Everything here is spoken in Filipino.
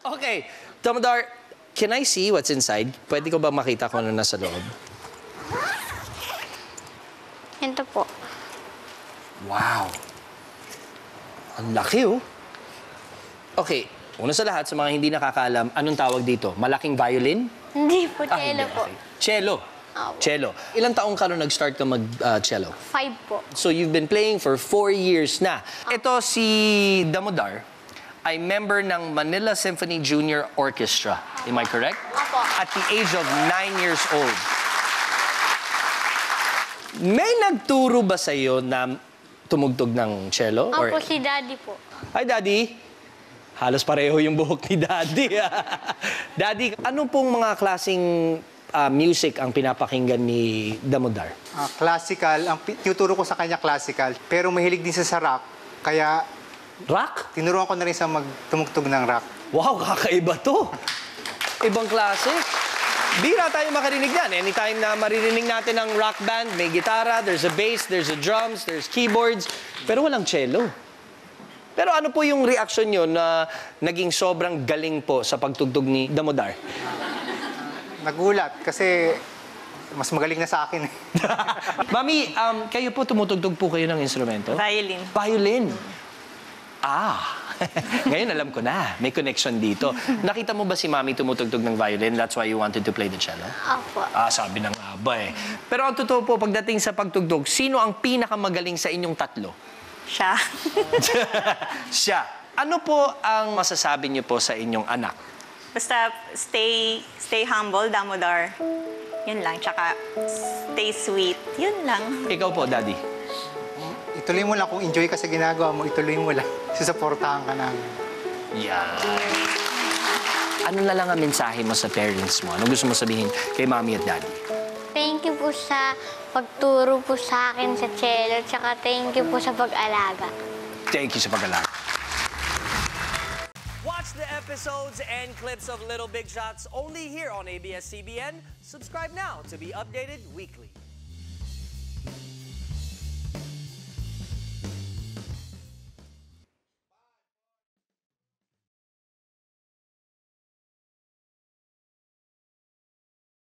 Okay, Damodar, can I see what's inside? Pwede ko ba makita kung ano nasa loob? Ito po. Wow! Ang laki, oh. Okay, una sa lahat, sa mga hindi nakakaalam, anong tawag dito? Malaking violin? Hindi po, Ah, cello hindi, po. okay. Cello. Opo. Cello. Ilang taong ka nung nag-start ka mag-cello? 5 po. So you've been playing for 4 years na. Ito si Damodar ay member ng Manila Symphony Junior Orchestra. Am I correct? Opo. At the age of 9 years old. May nagturo ba sa iyo na tumugtog ng cello? Opo, si Daddy po. Hi, Daddy. Halos pareho yung buhok ni Daddy. Daddy, ano pong mga klaseng music ang pinapakinggan ni Damodar? Classical. Ang tinuturo ko sa kanya classical. Pero mahilig din siya sa rock. Kaya Rock? tinuruan ko na rin sa magtumugtog ng rock. Wow, kakaiba to. Ibang klase. Bira tayo makarinig yan. Anytime na maririnig natin ang rock band, may gitara, there's a bass, there's a drums, there's keyboards, pero walang cello. Pero ano po yung reaction nyo na naging sobrang galing po sa pagtugtog ni Damodar? Nagulat kasi mas magaling na sa akin. Mami, kayo po tumutugtog po kayo ng instrumento? Violin. Violin. Ngayon alam ko na. May connection dito. Nakita mo ba si Mami tumutugtog ng violin? That's why you wanted to play the cello? Opo. Sabi ng aba eh. Pero ang totoo po, pagdating sa pagtugtog, sino ang pinakamagaling sa inyong tatlo? Siya. Siya. Ano po ang masasabi niyo po sa inyong anak? Basta stay humble, Damodar. Yun lang. Tsaka stay sweet. Yun lang. Ikaw po, Daddy. Ituloy mo lang kung enjoy ka sa ginagawa mo, ituloy mo lang. Susuportahan ka namin. Yan. Ano na lang ang mensahe mo sa parents mo? Ano gusto mo sabihin kay Mami at Daddy? Thank you po sa pagturo po sa akin sa cello, tsaka thank you po sa pag-alaga. Thank you sa pag-alaga. Watch the episodes and clips of Little Big Shots only here on ABS-CBN. Subscribe now to be updated weekly.